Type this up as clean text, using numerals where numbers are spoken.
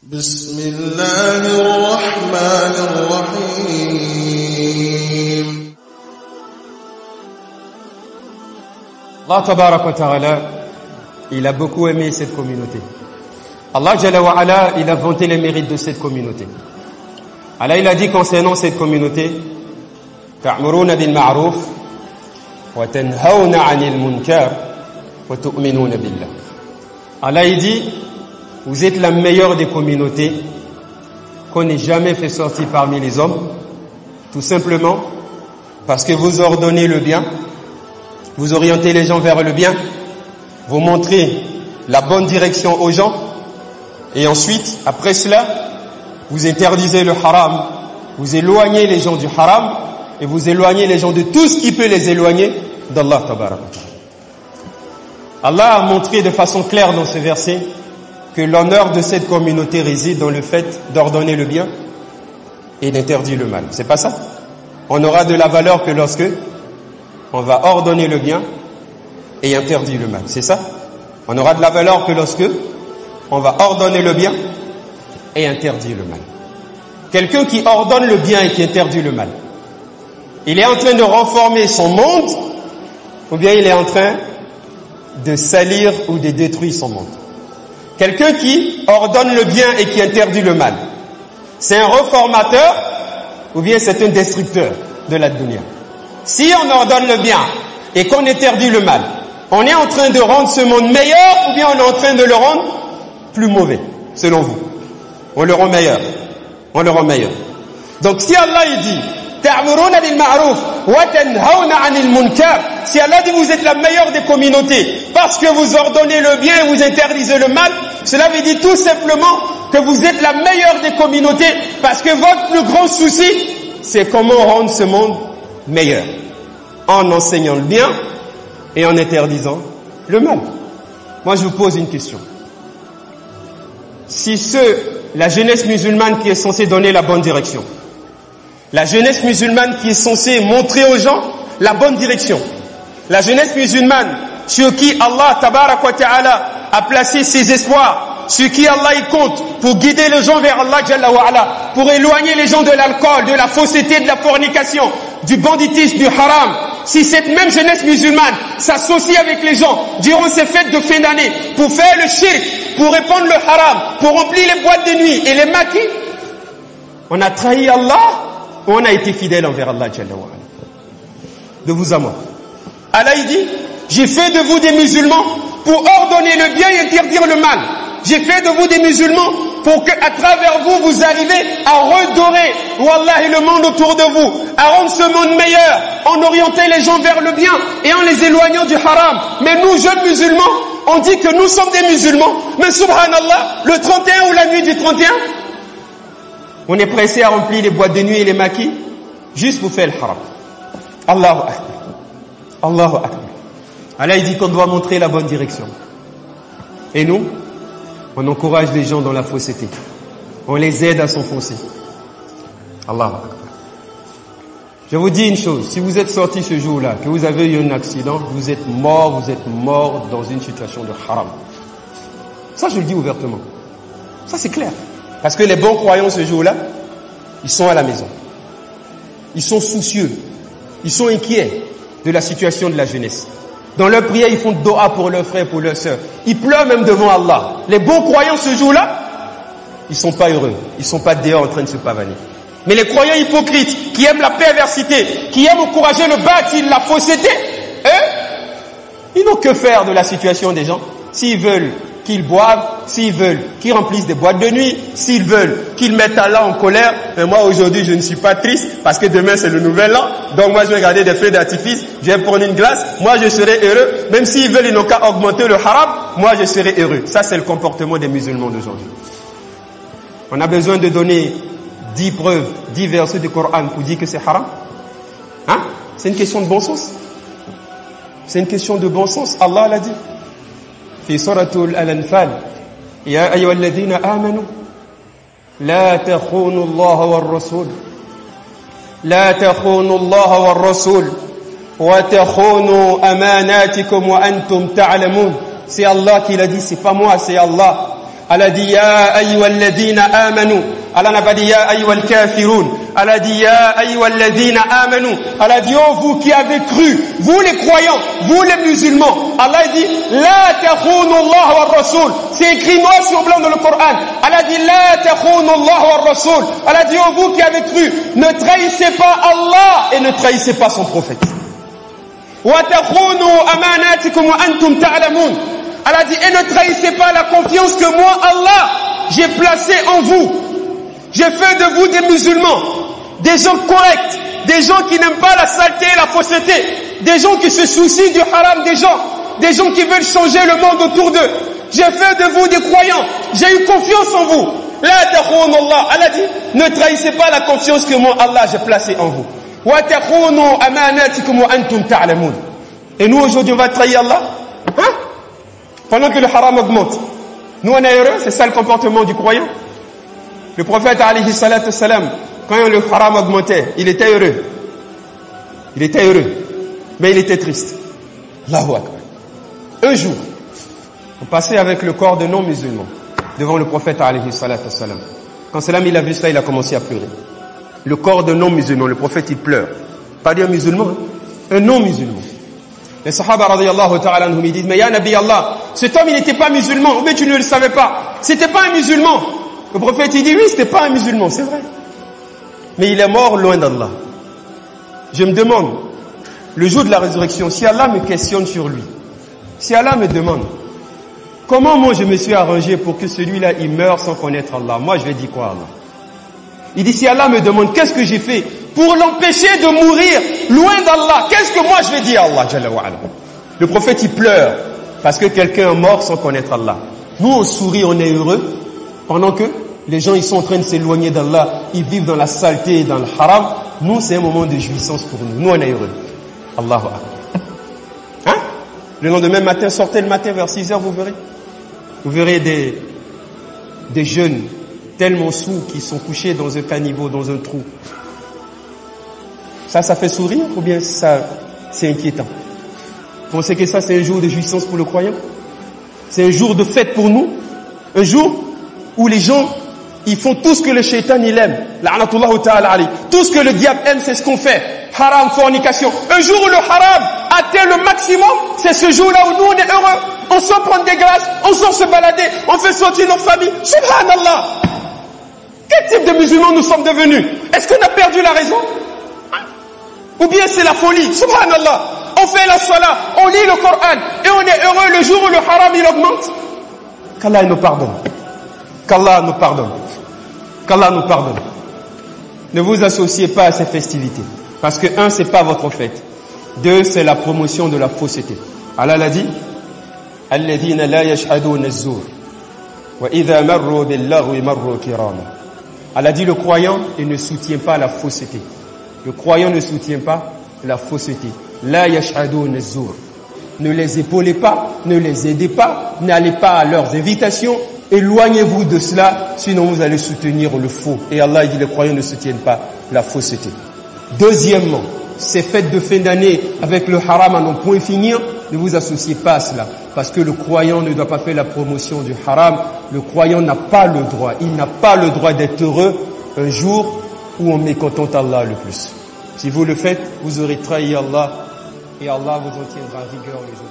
بسم الله الرحمن الرحيم. Allah Tabarak wa Ta'ala, il a beaucoup aimé cette communauté. Allah Jalla wa Ala, il a vanté les mérites de cette communauté. Allah, il a dit concernant cette communauté, ta'muruna bil ma'ruf wa tanhauna 'anil munkar wa tu'minuna billah. Allah, il dit, vous êtes la meilleure des communautés qu'on ait jamais fait sortir parmi les hommes, tout simplement parce que vous ordonnez le bien, vous orientez les gens vers le bien, vous montrez la bonne direction aux gens, et ensuite, après cela, vous interdisez le haram, vous éloignez les gens du haram, et vous éloignez les gens de tout ce qui peut les éloigner d'Allah Tabarak. Allah a montré de façon claire dans ce verset que l'honneur de cette communauté réside dans le fait d'ordonner le bien et d'interdire le mal. C'est pas ça? On n'aura de la valeur que lorsque on va ordonner le bien et interdire le mal. C'est ça? On n'aura de la valeur que lorsque on va ordonner le bien et interdire le mal. Quelqu'un qui ordonne le bien et qui interdit le mal, il est en train de reformer son monde, ou bien il est en train de salir ou de détruire son monde? Quelqu'un qui ordonne le bien et qui interdit le mal, c'est un reformateur ou bien c'est un destructeur de la dunya? Si on ordonne le bien et qu'on interdit le mal, on est en train de rendre ce monde meilleur ou bien on est en train de le rendre plus mauvais, selon vous? On le rend meilleur. On le rend meilleur. Donc si Allah il dit ta'muruna bil ma'ruf wa tanhauna 'anil munkar, si Allah dit vous êtes la meilleure des communautés parce que vous ordonnez le bien et vous interdisez le mal, cela veut dire tout simplement que vous êtes la meilleure des communautés parce que votre plus grand souci, c'est comment rendre ce monde meilleur en enseignant le bien et en interdisant le mal. Moi je vous pose une question. Si la jeunesse musulmane qui est censée donner la bonne direction, la jeunesse musulmane qui est censée montrer aux gens la bonne direction, la jeunesse musulmane sur qui Allah Tabarak wa Ta'ala a placé ses espoirs, sur qui Allah y compte pour guider les gens vers Allah Jalla wa Ala, pour éloigner les gens de l'alcool, de la fausseté, de la fornication, du banditisme, du haram. Si cette même jeunesse musulmane s'associe avec les gens durant ces fêtes de fin d'année pour faire le shirk, pour répandre le haram, pour remplir les boîtes de nuit et les maquis, on a trahi Allah ou on a été fidèle envers Allah Jalla wa Ala? De vous à moi. Allah il dit, j'ai fait de vous des musulmans pour ordonner le bien et interdire le mal. J'ai fait de vous des musulmans pour que, à travers vous, vous arrivez à redorer, wallahi, le monde autour de vous, à rendre ce monde meilleur, en orientant les gens vers le bien et en les éloignant du haram. Mais nous, jeunes musulmans, on dit que nous sommes des musulmans, mais subhanallah, le 31 ou la nuit du 31, on est pressé à remplir les boîtes de nuit et les maquis, juste pour faire le haram. Allahu Akbar. Allahu Akbar. Allah il dit qu'on doit montrer la bonne direction. Et nous, on encourage les gens dans la fausseté. On les aide à s'enfoncer. Allahu Akbar. Je vous dis une chose, si vous êtes sorti ce jour-là, que vous avez eu un accident, vous êtes mort dans une situation de haram. Ça, je le dis ouvertement. Ça, c'est clair. Parce que les bons croyants ce jour-là, ils sont à la maison. Ils sont soucieux. Ils sont inquiets de la situation de la jeunesse. Dans leur prière, ils font doha pour leurs frères, pour leurs sœurs. Ils pleurent même devant Allah. Les bons croyants ce jour-là, ils sont pas heureux. Ils sont pas dehors en train de se pavaner. Mais les croyants hypocrites, qui aiment la perversité, qui aiment encourager le bâtil, la fausseté, ils n'ont que faire de la situation des gens. S'ils veulent qu'ils boivent, s'ils veulent qu'ils remplissent des boîtes de nuit, s'ils veulent qu'ils mettent Allah en colère, mais moi aujourd'hui je ne suis pas triste parce que demain c'est le nouvel an, donc moi je vais regarder des feux d'artifice, je vais prendre une glace, moi je serai heureux, même s'ils veulent ils n'ont qu'à augmenter le haram, moi je serai heureux. Ça c'est le comportement des musulmans d'aujourd'hui. On a besoin de donner 10 preuves, 10 versets du Coran pour dire que c'est haram? Hein? C'est une question de bon sens. C'est une question de bon sens. Allah l'a dit. في سورة الأنفال يا أيها الذين آمنوا لا تخونوا الله والرسول لا تخونوا الله والرسول وتخونوا أماناتكم وأنتم تعلمون. C'est Allah qui l'a dit, c'est pas moi, c'est Allah. Allah dit ya ayyuhalladhina amanu. Allah n'a pas dit ya ayyuhal kafirun. Allah dit ya ayyuhalladhina amanu. Allah dit oh vous qui avez cru, vous les croyants, vous les musulmans. Allah dit la takhunu Allah wa rasul. C'est écrit noir sur blanc dans le Coran. Allah dit la takhunu Allah wa rasul. Allah dit oh vous qui avez cru, ne trahissez pas Allah et ne trahissez pas son prophète. Wa takhunu amanatikum wa antum ta'lamun. Allah dit, et ne trahissez pas la confiance que moi, Allah, j'ai placée en vous. J'ai fait de vous des musulmans, des gens corrects, des gens qui n'aiment pas la saleté et la fausseté, des gens qui se soucient du haram des gens qui veulent changer le monde autour d'eux. J'ai fait de vous des croyants, j'ai eu confiance en vous. La takhunu Allah. Allah dit, ne trahissez pas la confiance que moi, Allah, j'ai placée en vous. Wa takhunu amanatikum wa antum ta'lamun. Et nous, aujourd'hui, on va trahir Allah? Hein? Pendant que le haram augmente. Nous, on est heureux, c'est ça le comportement du croyant. Le prophète, alayhi salatu salam, quand le haram augmentait, il était heureux. Il était heureux. Mais il était triste. Allahu Akbar. Un jour, on passait avec le corps de non-musulmans devant le prophète, alayhi salatu salam. Quand Salam, il a vu ça, il a commencé à pleurer. Le corps de non-musulmans, le prophète, il pleure. Pas d'un musulman, hein? Un non-musulman. Les sahaba radiyallahu ta'ala anhum, ils disent, mais ya Nabi Allah, cet homme il n'était pas musulman, mais tu ne le savais pas. C'était pas un musulman. Le prophète il dit, oui, c'était pas un musulman, c'est vrai. Mais il est mort loin d'Allah. Je me demande, le jour de la résurrection, si Allah me questionne sur lui, si Allah me demande, comment moi je me suis arrangé pour que celui-là il meure sans connaître Allah, moi je vais dire quoi Allah? Il dit, si Allah me demande, qu'est-ce que j'ai fait pour l'empêcher de mourir loin d'Allah, qu'est-ce que moi je vais dire à Allah Jalla wa Ala? Le prophète il pleure parce que quelqu'un est mort sans connaître Allah. Nous on sourit, on est heureux, pendant que les gens ils sont en train de s'éloigner d'Allah, ils vivent dans la saleté et dans le haram. Nous c'est un moment de jouissance pour nous, nous on est heureux. Allahu Akbar. Hein? Le lendemain matin, sortez le matin vers 6h, vous verrez des jeunes tellement sous qui sont couchés dans un caniveau, dans un trou. Ça fait sourire ou bien ça, c'est inquiétant? Vous pensez que ça, c'est un jour de jouissance pour le croyant? C'est un jour de fête pour nous? Un jour où les gens, ils font tout ce que le shaitan, il aime. La'anatullahu ta'ala alayhi. Tout ce que le diable aime, c'est ce qu'on fait. Haram, fornication. Un jour où le haram atteint le maximum, c'est ce jour-là où nous, on est heureux. On sort prendre des glaces, on sort se balader, on fait sortir nos familles. Subhanallah! Quel type de musulmans nous sommes devenus? Est-ce qu'on a perdu la raison? Ou bien c'est la folie? Subhanallah. On fait la salat, on lit le Coran et on est heureux le jour où le haram il augmente. Qu'Allah nous pardonne. Qu'Allah nous pardonne. Qu'Allah nous pardonne. Ne vous associez pas à ces festivités. Parce que un, c'est pas votre fête. Deux, c'est la promotion de la fausseté. Allah l'a dit, alladhina la yashhaduna az-zur wa idha marru bil-laghwi marru kirama. Allah dit, le croyant, il ne soutient pas la fausseté. Le croyant ne soutient pas la fausseté. La yashhaduna az-zur. Ne les épaulez pas, ne les aidez pas, n'allez pas à leurs invitations, éloignez-vous de cela, sinon vous allez soutenir le faux. Et Allah dit, les croyants ne soutiennent pas la fausseté. Deuxièmement, ces fêtes de fin d'année avec le haram à non point finir, ne vous associez pas à cela. Parce que le croyant ne doit pas faire la promotion du haram. Le croyant n'a pas le droit. Il n'a pas le droit d'être heureux un jour où on mécontente Allah le plus. Si vous le faites, vous aurez trahi Allah et Allah vous en tiendra rigueur les jours.